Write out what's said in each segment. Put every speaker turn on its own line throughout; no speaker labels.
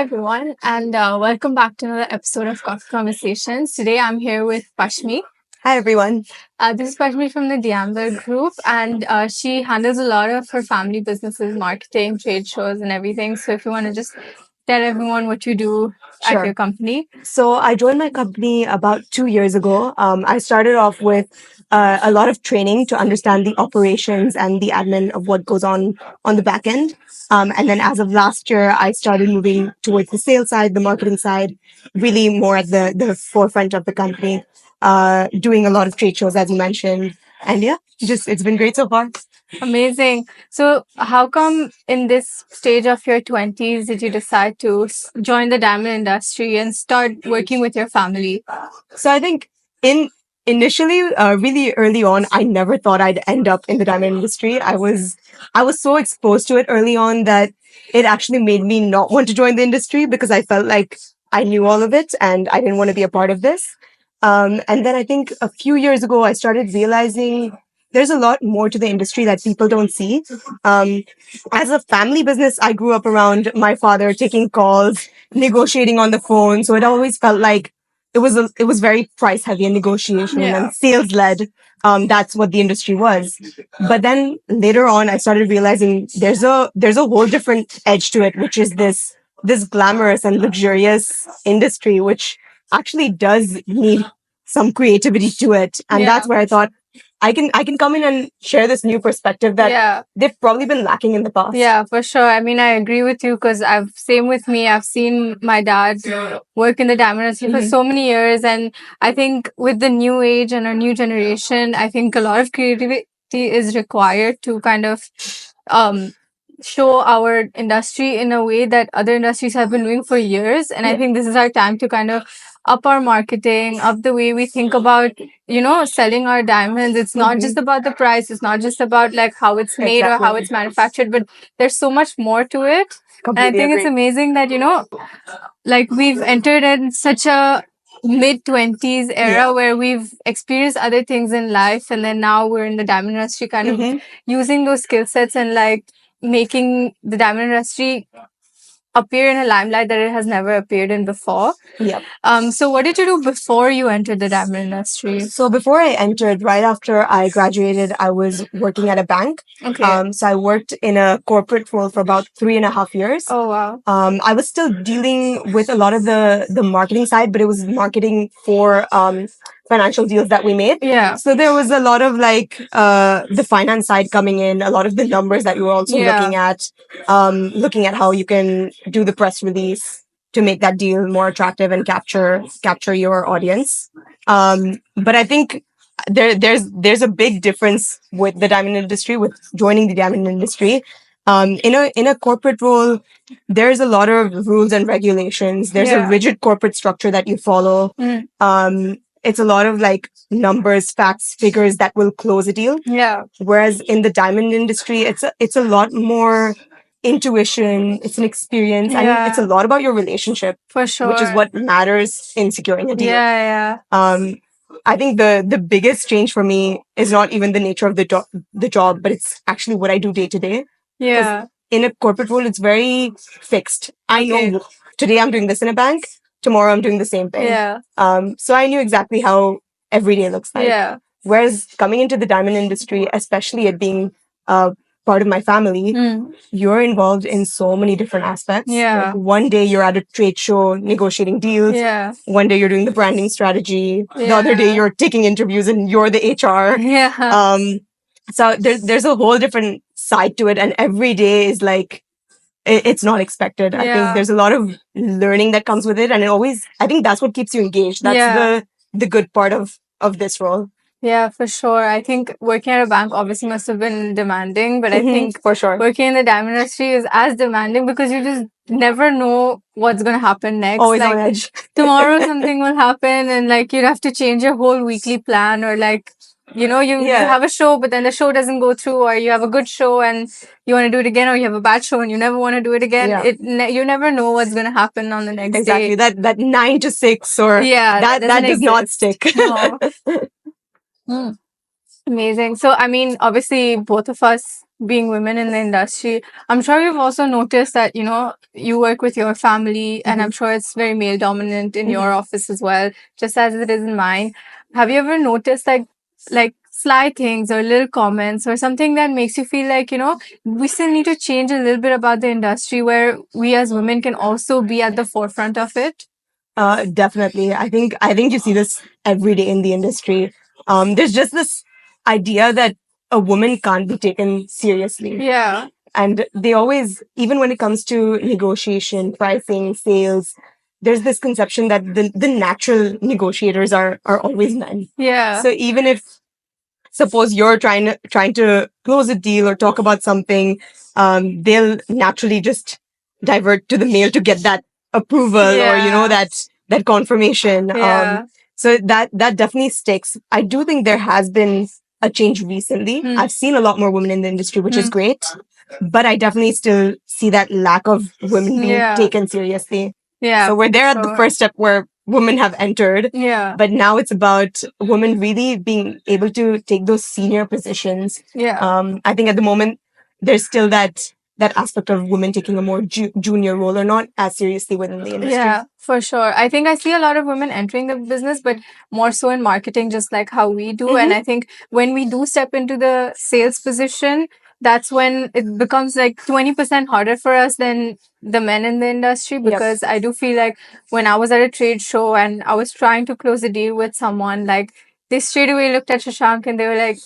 everyone, and welcome back to another episode of Coffee Conversations. Today I'm here with Pasmi.
Hi, everyone.
This is Pasmi from the diamenteers group, and she handles a lot of her family businesses, marketing, trade shows, and everything. So if you want to just tell everyone what you do at your company.
So I joined my company about 2 years ago. I started off with a lot of training to understand the operations and the admin of what goes on the back end. And then as of last year, I started moving towards the sales side, the marketing side, really more at the forefront of the company, doing a lot of trade shows, as you mentioned. And yeah, just it's been great so far.
Amazing. So, how come in this stage of your 20s did you decide to join the diamond industry and start working with your family?
So I think in initially, really early on, I never thought I'd end up in the diamond industry. I was so exposed to it early on that it actually made me not want to join the industry because I felt like I knew all of it and I didn't want to be a part of this. And then I think a few years ago, I started realizing there's a lot more to the industry that people don't see. Um, as a family business, I grew up around my father taking calls, negotiating on the phone. So it always felt like it was very price heavy and negotiation and sales led. That's what the industry was. But then later on, I started realizing there's a whole different edge to it, which is this glamorous and luxurious industry, which actually does need some creativity to it. And that's where I thought I can come in and share this new perspective that they've probably been lacking in the past.
Yeah, for sure. I mean, I agree with you because same with me. I've seen my dad work in the diamond industry for so many years, and I think with the new age and our new generation, I think a lot of creativity is required to kind of um show our industry in a way that other industries have been doing for years. And I think this is our time to kind of up our marketing, up the way we think about, selling our diamonds. It's not just about the price. It's not just about like how it's made or how it's manufactured, but there's so much more to it. And I think it's amazing that, like we've entered in such a mid 20s era where we've experienced other things in life. And then now we're in the diamond industry kind of using those skill sets and like making the diamond industry appear in a limelight that it has never appeared in before.
Yep.
So what did you do before you entered the diamond industry?
So before I entered, right after I graduated, I was working at a bank.
Okay.
So I worked in a corporate role for about 3.5 years.
Oh wow.
I was still dealing with a lot of the marketing side, but it was marketing for financial deals that we made.
Yeah.
So there was a lot of like the finance side coming in, a lot of the numbers that you were also looking at how you can do the press release to make that deal more attractive and capture your audience. But I think there's a big difference with the diamond industry, with joining the diamond industry. In a corporate role, there's a lot of rules and regulations. There's a rigid corporate structure that you follow. It's a lot of like numbers, facts, figures that will close a deal.
Yeah.
Whereas in the diamond industry, it's a lot more intuition. It's an experience, and it's a lot about your relationship,
For sure.
which is what matters in securing a deal.
Yeah.
I think the biggest change for me is not even the nature of the job, but it's actually what I do day to day.
Yeah.
In a corporate role, it's very fixed. I know today I'm doing this in a bank, tomorrow I'm doing the same thing.
Yeah.
So I knew exactly how every day looks like.
Yeah.
Whereas coming into the diamond industry, especially it being part of my family, you're involved in so many different aspects.
Yeah.
Like one day you're at a trade show negotiating deals.
Yeah.
One day you're doing the branding strategy. The
Yeah.
other day you're taking interviews and you're the HR.
Yeah.
So there's a whole different side to it, and every day is like it's not expected. I think there's a lot of learning that comes with it, and I think that's what keeps you engaged. That's the good part of this role.
Yeah, for sure. I think working at a bank obviously must have been demanding, but I think
For sure.
working in the diamond industry is as demanding because you just never know what's going to happen next.
Always
like
on edge.
tomorrow something will happen and like you'd have to change your whole weekly plan, or like you have a show but then the show doesn't go through, or you have a good show and you want to do it again, or you have a bad show and you never want to do it again. You never know what's going to happen on the next
Exactly.
day.
That 9 to 6 or that does not stick.
No. Amazing. So, I mean, obviously, both of us being women in the industry, I'm sure you've also noticed that, you work with your family, and I'm sure it's very male dominant in your office as well, just as it is in mine. Have you ever noticed like sly things or little comments or something that makes you feel like, we still need to change a little bit about the industry where we as women can also be at the forefront of it?
Definitely. I think you see this every day in the industry. There's just this idea that a woman can't be taken seriously.
Yeah.
And they always, even when it comes to negotiation, pricing, sales, there's this conception that the natural negotiators are always men.
Yeah.
So even if, suppose you're trying to close a deal or talk about something, they'll naturally just divert to the male to get that approval, or
Yeah.
that confirmation.
Yeah.
So that definitely sticks. I do think there has been a change recently. I've seen a lot more women in the industry, which is great, but I definitely still see that lack of women being
Yeah.
taken seriously.
Yeah.
So we're there at the
sure.
first step where women have entered,
Yeah.
but now it's about women really being able to take those senior positions.
Yeah.
I think at the moment there's still that aspect of women taking a more junior role or not as seriously within the industry.
Yeah, for sure. I think I see a lot of women entering the business, but more so in marketing, just like how we do. And I think when we do step into the sales position, that's when it becomes like 20% harder for us than the men in the industry, because I do feel like when I was at a trade show and I was trying to close a deal with someone, like they straight away looked at Shashank and they were like,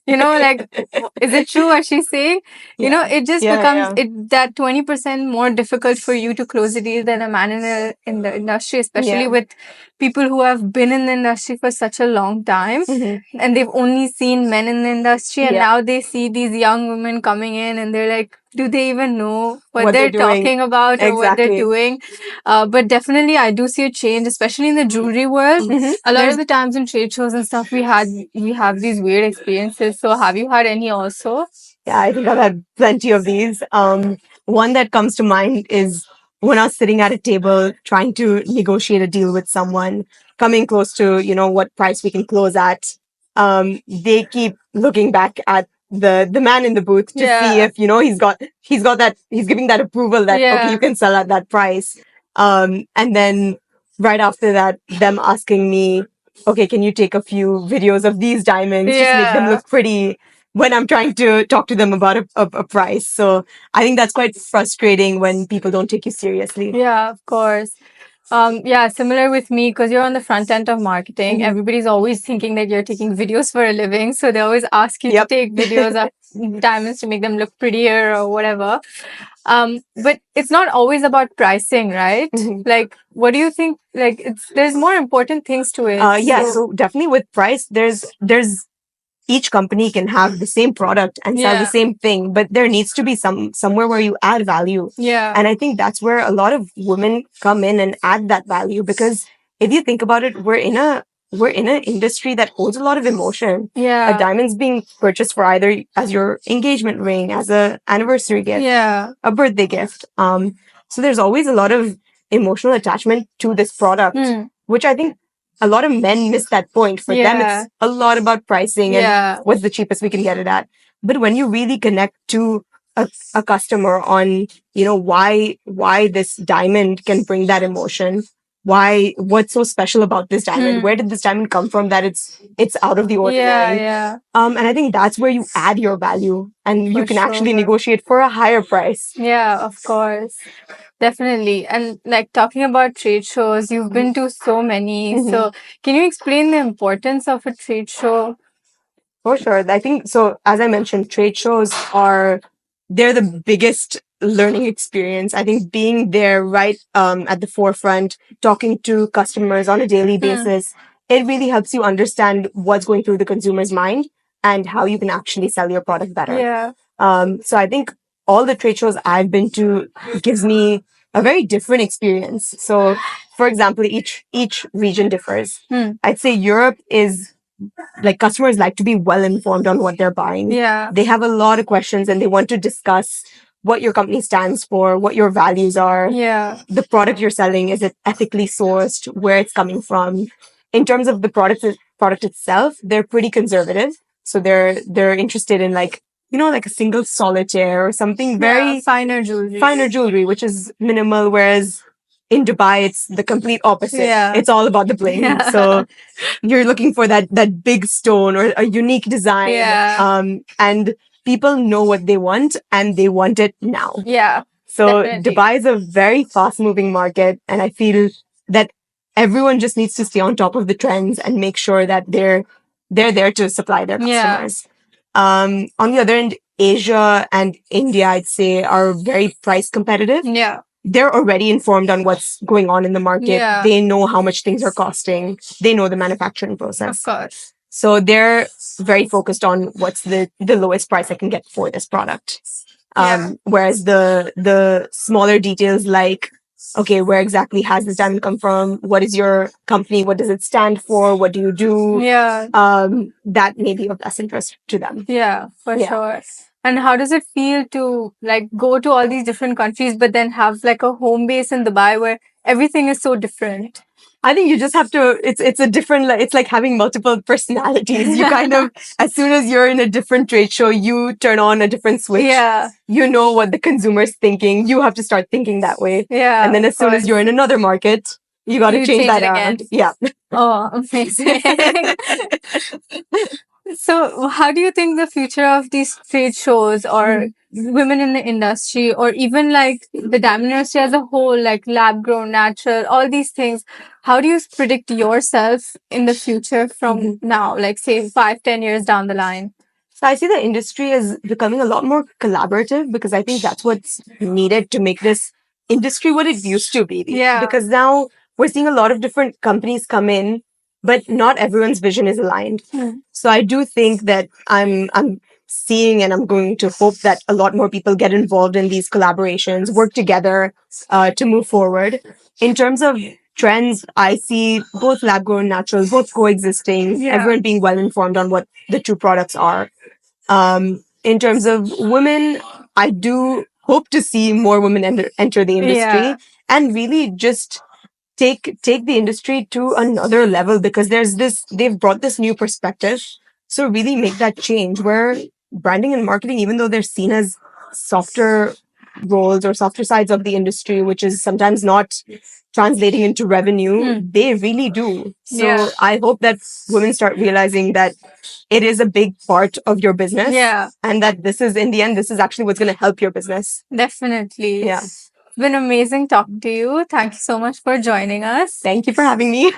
like, is it true what she's saying? It just becomes it that 20% more difficult for you to close a deal than a man in the industry, especially with people who have been in the industry for such a long time, and they've only seen men in the industry, and now they see these young women coming in, and they're like, do they even know what they're talking about or what they're doing? But definitely, I do see a change, especially in the jewelry world. A lot of the times in trade shows and stuff, we have these weird experiences. So, have you had any also?
Yeah, I think I've had plenty of these. One that comes to mind is when I was sitting at a table trying to negotiate a deal with someone, coming close to, what price we can close at. They keep looking back at the man in the booth to see if, he's got that, he's giving that approval that, okay, you can sell at that price. And then right after that, them asking me, okay, can you take a few videos of these diamonds, just make them look pretty, when I'm trying to talk to them about a price. So I think that's quite frustrating when people don't take you seriously.
Yeah, of course. Yeah, similar with me, because you're on the front end of marketing. Everybody's always thinking that you're taking videos for a living. So they always ask you to take videos of diamonds to make them look prettier or whatever. But it's not always about pricing, right? Like, what do you think? Like, there's more important things to it.
Yeah, so definitely with price, there's each company can have the same product and sell the same thing, but there needs to be somewhere where you add value.
Yeah.
And I think that's where a lot of women come in and add that value, because if you think about it, we're in an industry that holds a lot of emotion.
Yeah.
A diamond's being purchased for either as your engagement ring, as a anniversary gift, a birthday gift. So there's always a lot of emotional attachment to this product, which I think a lot of men miss that point. For them, it's a lot about pricing and what's the cheapest we can get it at. But when you really connect to a customer on, why this diamond can bring that emotion, what's so special about this diamond, where did this diamond come from that it's out of the ordinary. And I think that's where you add your value, and you can actually negotiate for a higher price.
Yeah, of course. Definitely. And like talking about trade shows, you've been to so many. So can you explain the importance of a trade show?
For sure. I think so. As I mentioned, trade shows they're the biggest learning experience. I think being there right at the forefront, talking to customers on a daily basis, it really helps you understand what's going through the consumer's mind and how you can actually sell your product better.
Yeah.
So I think all the trade shows I've been to gives me a very different experience. So, for example, each region differs. I'd say Europe is like, customers like to be well informed on what they're buying.
Yeah.
They have a lot of questions and they want to discuss what your company stands for, what your values are.
Yeah.
The product you're selling, is it ethically sourced, where it's coming from. In terms of the product itself, they're pretty conservative. So they're interested in like like a single solitaire or something very
finer
finer jewelry, which is minimal, whereas in Dubai it's the complete opposite.
Yeah.
It's all about the bling.
Yeah.
So you're looking for that big stone or a unique design.
Yeah.
And people know what they want and they want it now.
Yeah.
So
Definitely.
Dubai is a very fast moving market, and I feel that everyone just needs to stay on top of the trends and make sure that they're there to supply their
Yeah.
customers. On the other end, Asia and India, I'd say, are very price competitive.
Yeah.
They're already informed on what's going on in the market.
Yeah.
They know how much things are costing. They know the manufacturing
Of
process.
course.
So they're very focused on what's the lowest price I can get for this product. Whereas the smaller details like, okay, where exactly has this diamond come from? What is your company? What does it stand for? What do you do?
Yeah.
That may be of less interest to them.
Yeah, for
Yeah.
sure. And how does it feel to like go to all these different countries, but then have like a home base in Dubai where everything is so different?
I think you just have to. It's a different. It's like having multiple personalities. You kind of, as soon as you're in a different trade show, you turn on a different switch.
Yeah.
You know what the consumer's thinking. You have to start thinking that way.
Yeah.
And then as
of
soon as
course.
you're in another market, you got to
You
change
change
that
it
around.
again.
Yeah.
Oh, amazing. So, how do you think the future of these trade shows or women in the industry, or even like the diamond industry as a whole, like lab grown, natural, all these things, how do you predict yourself in the future from now, like say 5, 10 years down the line?
So I see the industry is becoming a lot more collaborative because I think that's what's needed to make this industry what it used to be.
Yeah.
Because now we're seeing a lot of different companies come in, but not everyone's vision is aligned. So I do think that I'm seeing and I'm going to hope that a lot more people get involved in these collaborations, work together to move forward. In terms of trends, I see both lab grown natural, both coexisting,
Yeah.
everyone being well informed on what the true products are. In terms of women, I do hope to see more women enter the industry
Yeah.
and really just take the industry to another level because they've brought this new perspective. So really make that change where branding and marketing, even though they're seen as softer roles or softer sides of the industry, which is sometimes not translating into revenue, they really do. So
Yeah.
I hope that women start realizing that it is a big part of your business.
Yeah.
And that this is, in the end, this is actually what's going to help your business.
Definitely.
Yeah.
It's been amazing talking to you. Thank you so much for joining us.
Thank you for having me.